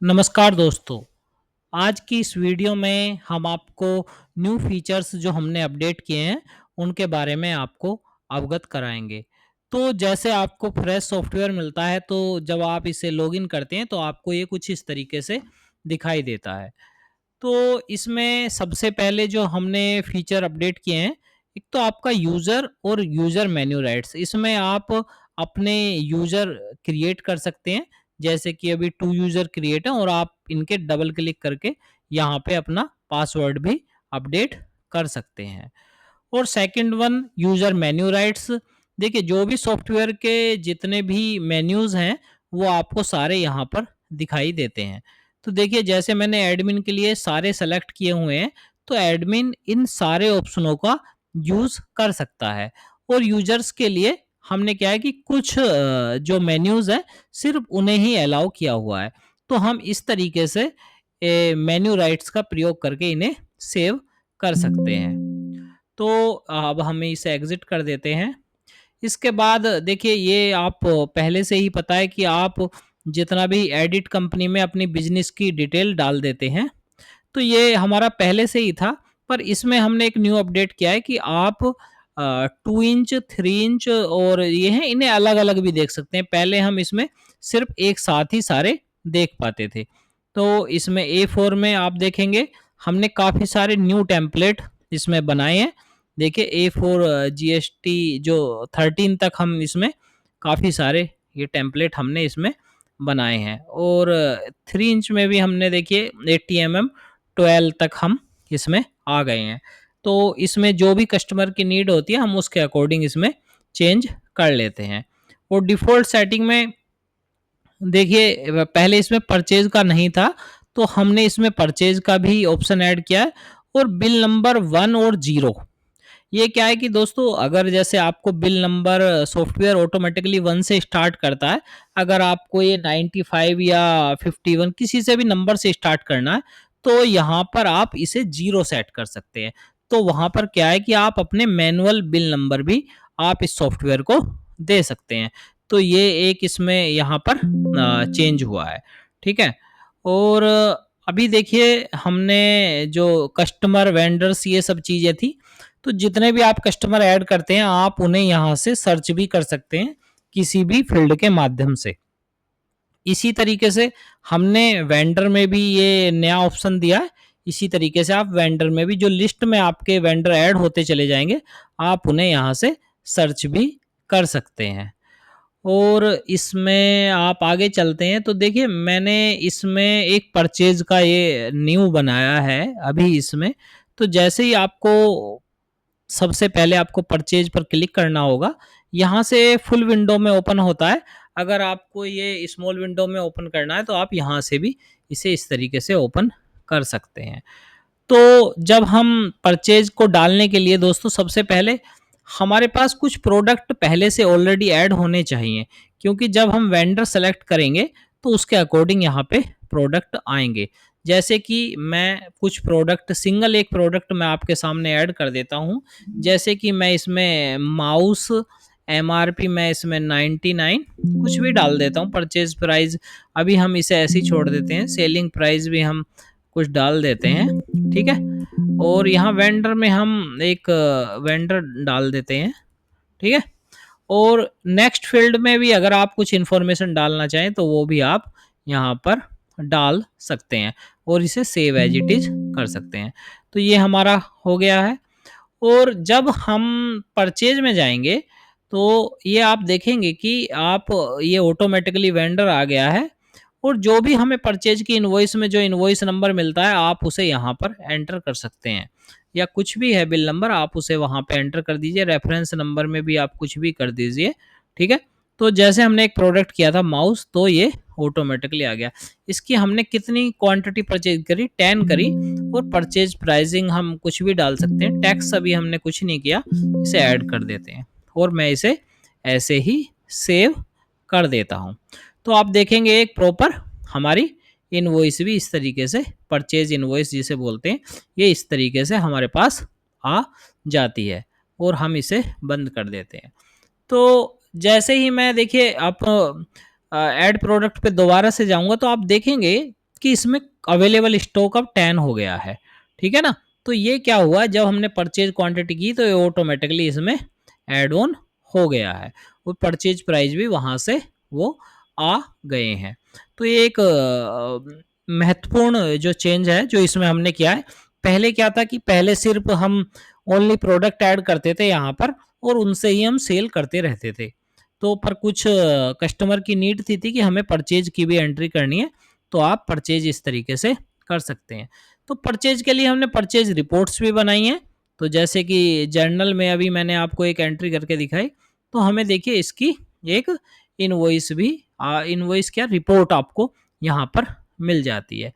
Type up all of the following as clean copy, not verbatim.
नमस्कार दोस्तों। आज की इस वीडियो में हम आपको न्यू फीचर्स जो हमने अपडेट किए हैं उनके बारे में आपको अवगत कराएंगे। तो जैसे आपको फ्रेश सॉफ्टवेयर मिलता है तो जब आप इसे लॉगिन करते हैं तो आपको ये कुछ इस तरीके से दिखाई देता है। तो इसमें सबसे पहले जो हमने फीचर अपडेट किए हैं, एक तो आपका यूज़र और यूज़र मेन्यू राइट्स। इसमें आप अपने यूज़र क्रिएट कर सकते हैं, जैसे कि अभी 2 यूज़र क्रिएट हैं और आप इनके डबल क्लिक करके यहाँ पे अपना पासवर्ड भी अपडेट कर सकते हैं। और second one user menu rights. देखिए, जो भी सॉफ्टवेयर के जितने भी मेन्यूज़ हैं, वो आपको सारे यहाँ पर दिखाई देते हैं। तो देखिए, जैसे मैंने एडमिन के लिए सारे सेलेक्ट किए हुए हैं, तो एडमिन इन सारे ऑप्शनों का यूज़ कर सकता है। और यूज़र्स के लिए हमने क्या है कि कुछ जो मेन्यूज़ हैं, सिर्फ़ उन्हें ही अलाउ किया हुआ है। तो हम इस तरीके से मेन्यू राइट्स का प्रयोग करके इन्हें सेव कर सकते हैं। तो अब हम इसे एग्ज़िट कर देते हैं। इसके बाद देखिए, ये आप पहले से ही पता है कि आप जितना भी एडिट कंपनी में अपनी बिज़नेस की डिटेल डाल देते हैं, तो ये हमारा पहले से ही था। पर इसमें हमने एक न्यू अपडेट किया है कि आप 2 इंच, 3 इंच और ये हैं, इन्हें अलग-अलग भी देख सकते हैं। पहले हम इसमें सिर्फ़ एक साथ ही सारे देख पाते थे। तो इसमें A4 में आप देखेंगे, हमने काफ़ी सारे न्यू टेम्पलेट इसमें बनाए हैं। देखिए, A4 जीएसटी जो 13 तक हम इसमें काफ़ी सारे ये टेम्पलेट हमने इसमें बनाए हैं। और 3 इंच में भी हमने देखिए 80 12 तक हम इसमें आ गए हैं। तो इसमें जो भी कस्टमर की नीड होती है, हम उसके अकॉर्डिंग इसमें चेंज कर लेते हैं। और डिफ़ॉल्ट सेटिंग में देखिए, पहले इसमें परचेज़ का नहीं था, तो हमने इसमें परचेज़ का भी ऑप्शन ऐड किया है। और बिल नंबर 1 और 0, ये क्या है कि दोस्तों, अगर जैसे आपको बिल नंबर सॉफ्टवेयर ऑटोमेटिकली 1 से स्टार्ट करता है, अगर आपको ये 95 या 51 किसी से भी नंबर से स्टार्ट करना है, तो यहाँ पर आप इसे 0 सेट कर सकते हैं। तो वहाँ पर क्या है कि आप अपने मैनुअल बिल नंबर भी आप इस सॉफ्टवेयर को दे सकते हैं। तो ये एक इसमें यहाँ पर चेंज हुआ है, ठीक है? और अभी देखिए, हमने जो कस्टमर, वेंडर्स, ये सब चीज़ें थी, तो जितने भी आप कस्टमर ऐड करते हैं, आप उन्हें यहाँ से सर्च भी कर सकते हैं, किसी भी फ़ील्ड के माध्यम से। इसी तरीके से हमने वेंडर में भी ये नया ऑप्शन दिया है। इसी तरीके से आप वेंडर में भी, जो लिस्ट में आपके वेंडर ऐड होते चले जाएँगे, आप उन्हें यहाँ से सर्च भी कर सकते हैं। और इसमें आप आगे चलते हैं, तो देखिए, मैंने इसमें एक परचेज़ का ये न्यू बनाया है अभी इसमें। तो जैसे ही आपको सबसे पहले आपको परचेज पर क्लिक करना होगा। यहाँ से फुल विंडो में ओपन होता है। अगर आपको ये स्मॉल विंडो में ओपन करना है, तो आप यहाँ से भी इसे इस तरीके से ओपन कर सकते हैं। तो जब हम परचेज को डालने के लिए दोस्तों, सबसे पहले हमारे पास कुछ प्रोडक्ट पहले से ऑलरेडी ऐड होने चाहिए, क्योंकि जब हम वेंडर सेलेक्ट करेंगे तो उसके अकॉर्डिंग यहाँ पे प्रोडक्ट आएँगे। जैसे कि मैं कुछ प्रोडक्ट, सिंगल एक प्रोडक्ट मैं आपके सामने ऐड कर देता हूँ। जैसे कि मैं इसमें माउस, एमआरपी मैं इसमें 99 कुछ भी डाल देता हूँ। परचेज़ प्राइस अभी हम इसे ऐसे ही छोड़ देते हैं। सेलिंग प्राइस भी हम कुछ डाल देते हैं, ठीक है? और यहाँ वेंडर में हम एक वेंडर डाल देते हैं, ठीक है? और नेक्स्ट फ़ील्ड में भी अगर आप कुछ इन्फॉर्मेशन डालना चाहें, तो वो भी आप यहाँ पर डाल सकते हैं और इसे सेव एज़ इट इज़ कर सकते हैं। तो ये हमारा हो गया है। और जब हम परचेज़ में जाएँगे, तो ये आप देखेंगे कि आप ये ऑटोमैटिकली वेंडर आ गया है। और जो भी हमें परचेज़ की इनवॉइस में जो इनवॉइस नंबर मिलता है, आप उसे यहाँ पर एंटर कर सकते हैं। या कुछ भी है बिल नंबर, आप उसे वहाँ पे एंटर कर दीजिए। रेफ़रेंस नंबर में भी आप कुछ भी कर दीजिए, ठीक है? तो जैसे हमने एक प्रोडक्ट किया था माउस, तो ये ऑटोमैटिकली आ गया। इसकी हमने कितनी क्वांटिटी परचेज़ करी, 10 करी। और परचेज़ प्राइसिंग हम कुछ भी डाल सकते हैं। टैक्स अभी हमने कुछ नहीं किया, इसे ऐड कर देते हैं और मैं इसे ऐसे ही सेव कर देता हूँ। तो आप देखेंगे, एक प्रॉपर हमारी इनवॉइस भी इस तरीके से, परचेज़ इनवॉइस जिसे बोलते हैं, ये इस तरीके से हमारे पास आ जाती है और हम इसे बंद कर देते हैं। तो जैसे ही मैं देखिए आप ऐड प्रोडक्ट पे दोबारा से जाऊँगा, तो आप देखेंगे कि इसमें अवेलेबल स्टॉक अब 10 हो गया है, ठीक है ना? तो ये क्या हुआ, जब हमने परचेज़ क्वांटिटी की तो ये ऑटोमैटिकली इसमें ऐड ऑन हो गया है और परचेज़ प्राइस भी वहाँ से वो आ गए हैं। तो ये एक महत्वपूर्ण जो चेंज है जो इसमें हमने किया है। पहले क्या था कि पहले सिर्फ़ हम ओनली प्रोडक्ट ऐड करते थे यहाँ पर और उनसे ही हम सेल करते रहते थे। तो पर कुछ कस्टमर की नीड थी कि हमें परचेज़ की भी एंट्री करनी है, तो आप परचेज़ इस तरीके से कर सकते हैं। तो परचेज़ के लिए हमने परचेज़ रिपोर्ट्स भी बनाई हैं। तो जैसे कि जर्नल में अभी मैंने आपको एक एंट्री करके दिखाई, तो हमें देखिए इसकी एक इनवॉइस भी इनवॉइस क्या रिपोर्ट आपको यहाँ पर मिल जाती है।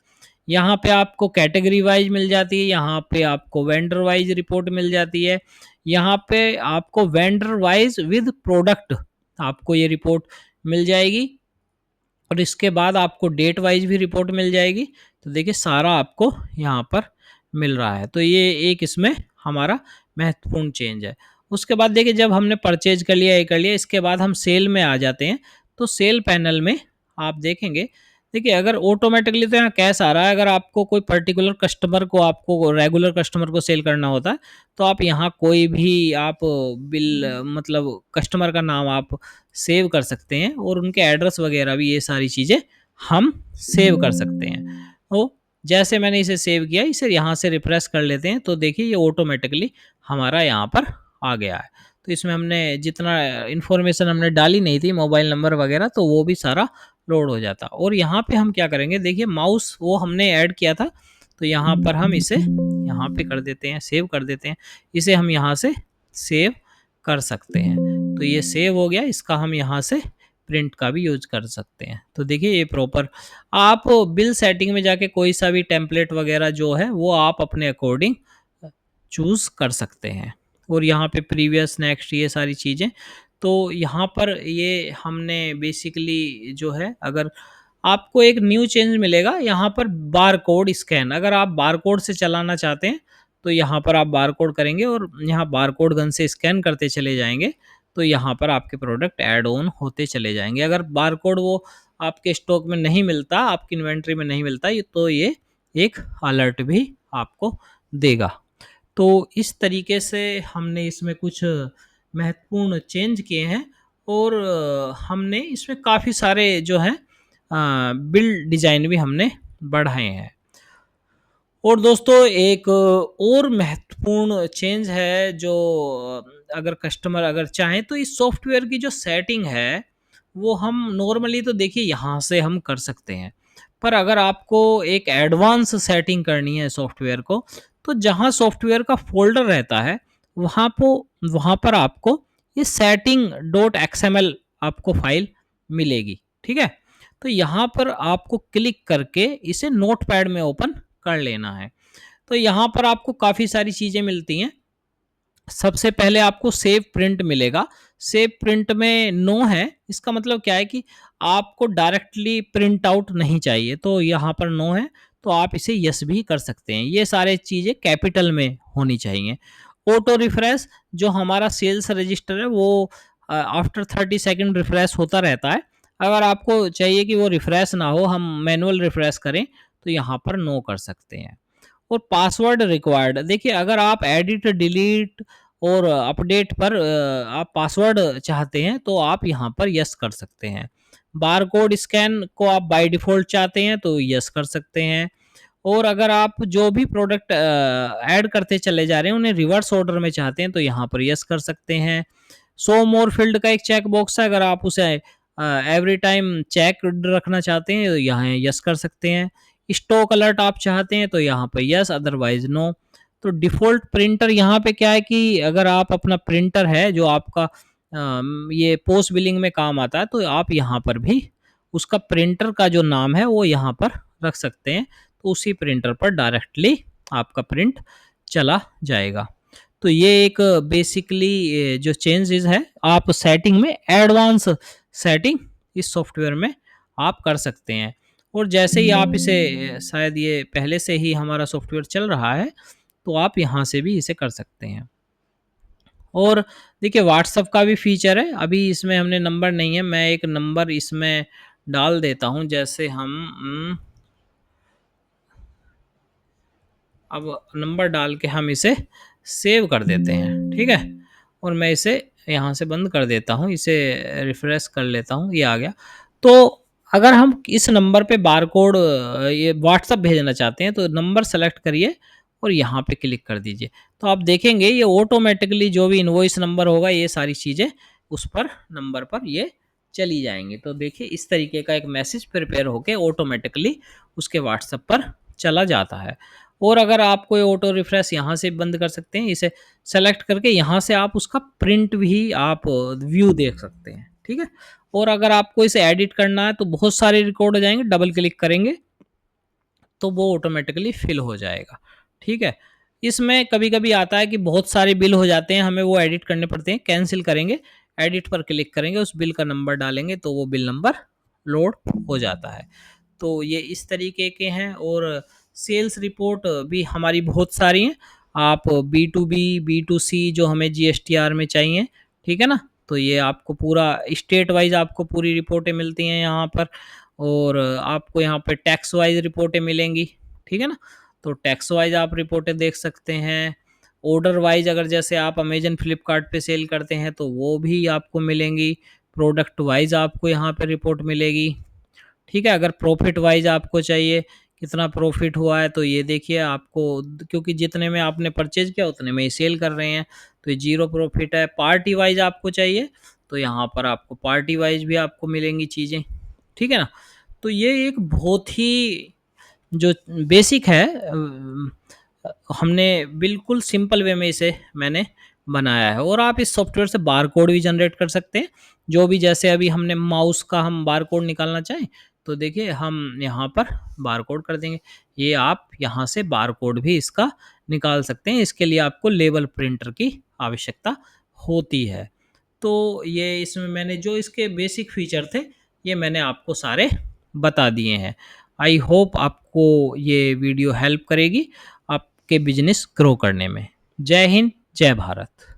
यहाँ पे आपको कैटेगरी वाइज़ मिल जाती है, यहाँ पे आपको वेंडर वाइज़ रिपोर्ट मिल जाती है, यहाँ पे आपको वेंडर वाइज़ विद प्रोडक्ट आपको ये रिपोर्ट मिल जाएगी और इसके बाद आपको डेट वाइज़ भी रिपोर्ट मिल जाएगी। तो देखिए सारा आपको यहाँ पर मिल रहा है। तो ये एक इसमें हमारा महत्वपूर्ण चेंज है। उसके बाद देखिए जब हमने परचेज़ कर लिया, ये कर लिया, इसके बाद हम सेल में आ जाते हैं। तो सेल पैनल में आप देखेंगे, देखिए अगर ऑटोमैटिकली तो यहाँ कैश आ रहा है, अगर आपको कोई पर्टिकुलर कस्टमर को आपको रेगुलर कस्टमर को सेल करना होता है, तो आप यहाँ कोई भी आप बिल मतलब कस्टमर का नाम आप सेव कर सकते हैं और उनके एड्रेस वगैरह भी, ये सारी चीज़ें हम सेव कर सकते हैं। तो जैसे मैंने इसे सेव किया, इसे यहाँ से रिफ्रेश कर लेते हैं, तो देखिए ये ऑटोमेटिकली हमारा यहाँ पर आ गया है। तो इसमें हमने जितना इन्फॉर्मेशन हमने डाली नहीं थी, मोबाइल नंबर वगैरह, तो वो भी सारा लोड हो जाता। और यहाँ पे हम क्या करेंगे, देखिए माउस वो हमने ऐड किया था, तो यहाँ पर हम इसे यहाँ पे कर देते हैं, सेव कर देते हैं। इसे हम यहाँ से सेव कर सकते हैं। तो ये सेव हो गया, इसका हम यहाँ से प्रिंट का भी यूज़ कर सकते हैं। तो देखिए ये प्रॉपर आप बिल सेटिंग में जाके कोई सा भी टेम्पलेट वगैरह जो है वो आप अपने अकॉर्डिंग चूज़ कर सकते हैं। और यहाँ पे प्रीवियस, नेक्स्ट, ये सारी चीज़ें, तो यहाँ पर ये हमने बेसिकली जो है, अगर आपको एक न्यू चेंज मिलेगा यहाँ पर बारकोड स्कैन, अगर आप बारकोड से चलाना चाहते हैं तो यहाँ पर आप बारकोड करेंगे और यहाँ बारकोड गन से स्कैन करते चले जाएंगे, तो यहाँ पर आपके प्रोडक्ट ऐड ऑन होते चले जाएंगे। अगर बारकोड वो आपके स्टॉक में नहीं मिलता, आपकी इन्वेंट्री में नहीं मिलता, तो ये एक अलर्ट भी आपको देगा। तो इस तरीके से हमने इसमें कुछ महत्वपूर्ण चेंज किए हैं और हमने इसमें काफ़ी सारे जो हैं बिल्ड डिज़ाइन भी हमने बढ़ाए हैं। और दोस्तों एक और महत्वपूर्ण चेंज है जो अगर कस्टमर अगर चाहें तो इस सॉफ्टवेयर की जो सेटिंग है वो हम नॉर्मली तो देखिए यहाँ से हम कर सकते हैं, पर अगर आपको एक एडवांस सेटिंग करनी है सॉफ्टवेयर को, तो जहाँ सॉफ्टवेयर का फ़ोल्डर रहता है वहाँ पर आपको ये सेटिंग डॉट एक्सएमएल आपको फ़ाइल मिलेगी, ठीक है? तो यहाँ पर आपको क्लिक करके इसे नोटपैड में ओपन कर लेना है। तो यहाँ पर आपको काफ़ी सारी चीज़ें मिलती हैं। सबसे पहले आपको सेव प्रिंट मिलेगा। सेव प्रिंट में नो है, इसका मतलब क्या है कि आपको डायरेक्टली प्रिंट आउट नहीं चाहिए, तो यहाँ पर नो है, तो आप इसे यस भी कर सकते हैं। ये सारे चीज़ें कैपिटल में होनी चाहिए। ऑटो रिफ्रेश जो हमारा सेल्स रजिस्टर है वो आफ्टर 30 सेकंड रिफ्रेश होता रहता है। अगर आपको चाहिए कि वो रिफ्रेश ना हो, हम मैनुअल रिफ्रेश करें, तो यहाँ पर नो कर सकते हैं। और पासवर्ड रिक्वायर्ड, देखिए अगर आप एडिट, डिलीट और अपडेट पर आप पासवर्ड चाहते हैं तो आप यहाँ पर यस कर सकते हैं। बारकोड स्कैन को आप बाय डिफ़ॉल्ट चाहते हैं तो यस कर सकते हैं। और अगर आप जो भी प्रोडक्ट ऐड करते चले जा रहे हैं उन्हें रिवर्स ऑर्डर में चाहते हैं तो यहाँ पर यस कर सकते हैं। शो मोर फील्ड का एक चेक बॉक्स है, अगर आप उसे एवरी टाइम चेक रखना चाहते हैं तो यहाँ यस कर सकते हैं। स्टॉक अलर्ट आप चाहते हैं तो यहाँ पे यस, अदरवाइज नो। तो डिफ़ॉल्ट प्रिंटर यहाँ पे क्या है कि अगर आप अपना प्रिंटर है जो आपका ये पोस्ट बिलिंग में काम आता है, तो आप यहाँ पर भी उसका प्रिंटर का जो नाम है वो यहाँ पर रख सकते हैं, तो उसी प्रिंटर पर डायरेक्टली आपका प्रिंट चला जाएगा। तो ये एक बेसिकली जो चेंजेस है आप सेटिंग में, एडवांस सेटिंग इस सॉफ्टवेयर में आप कर सकते हैं। और जैसे ही आप इसे शायद ये पहले से ही हमारा सॉफ्टवेयर चल रहा है, तो आप यहाँ से भी इसे कर सकते हैं। और देखिए व्हाट्सएप का भी फीचर है, अभी इसमें हमने नंबर नहीं है, मैं एक नंबर इसमें डाल देता हूँ। जैसे हम अब नंबर डाल के हम इसे सेव कर देते हैं, ठीक है? और मैं इसे यहाँ से बंद कर देता हूँ, इसे रिफ्रेश कर लेता हूँ, ये आ गया। तो अगर हम इस नंबर पे बारकोड ये व्हाट्सएप भेजना चाहते हैं तो नंबर सेलेक्ट करिए और यहाँ पे क्लिक कर दीजिए। तो आप देखेंगे ये ऑटोमेटिकली जो भी इनवॉइस नंबर होगा ये सारी चीज़ें उस पर नंबर पर ये चली जाएँगी। तो देखिए इस तरीके का एक मैसेज प्रिपेयर होके ऑटोमेटिकली उसके व्हाट्सएप पर चला जाता है। और अगर आप कोई ऑटो रिफ्रेश यहाँ से बंद कर सकते हैं, इसे सेलेक्ट करके यहाँ से आप उसका प्रिंट भी आप व्यू देख सकते हैं, ठीक है? और अगर आपको इसे एडिट करना है तो बहुत सारे रिकॉर्ड हो जाएँगे, डबल क्लिक करेंगे तो वो ऑटोमेटिकली फिल हो जाएगा, ठीक है? इसमें कभी-कभी आता है कि बहुत सारे बिल हो जाते हैं, हमें वो एडिट करने पड़ते हैं, कैंसल करेंगे, एडिट पर क्लिक करेंगे, उस बिल का नंबर डालेंगे तो वो बिल नंबर लोड हो जाता है। तो ये इस तरीके के हैं और सेल्स रिपोर्ट भी हमारी बहुत सारी हैं। आप B to B, B to C जो हमें जीएसटीआर में चाहिए, ठीक है ना? तो ये आपको पूरा स्टेट वाइज़ आपको पूरी रिपोर्टें मिलती हैं यहाँ पर और आपको यहाँ पे टैक्स वाइज़ रिपोर्टें मिलेंगी, ठीक है ना? तो टैक्स वाइज़ आप रिपोर्टें देख सकते हैं। ऑर्डर वाइज़ अगर जैसे आप अमेज़न, फ्लिपकार्ट पे सेल करते हैं तो वो भी आपको मिलेंगी। प्रोडक्ट वाइज़ आपको यहाँ पे रिपोर्ट मिलेगी। ठीक है, अगर प्रॉफ़िट वाइज़ आपको चाहिए, कितना प्रॉफ़िट हुआ है, तो ये देखिए आपको क्योंकि जितने में आपने परचेज़ किया उतने में ही सेल कर रहे हैं, तो ये ज़ीरो प्रॉफ़िट है। पार्टी वाइज़ आपको चाहिए, तो यहाँ पर आपको पार्टी वाइज़ भी आपको मिलेंगी चीज़ें, ठीक है ना? तो ये एक बहुत ही जो बेसिक है हमने बिल्कुल सिंपल वे में इसे मैंने बनाया है और आप इस सॉफ्टवेयर से बारकोड भी जनरेट कर सकते हैं। जो भी जैसे अभी हमने माउस का हम बारकोड निकालना चाहें, तो देखिए हम यहाँ पर बारकोड कर देंगे। ये आप यहाँ से बारकोड भी इसका निकाल सकते हैं। इसके लिए आपको लेबल प्रिंटर की आवश्यकता होती है। तो ये इसमें मैंने जो इसके बेसिक फीचर थे, ये मैंने आपको सारे बता दिए हैं। आई होप आपको ये वीडियो हेल्प करेगी आपके बिज़नेस ग्रो करने में। जय हिंद, जय भारत।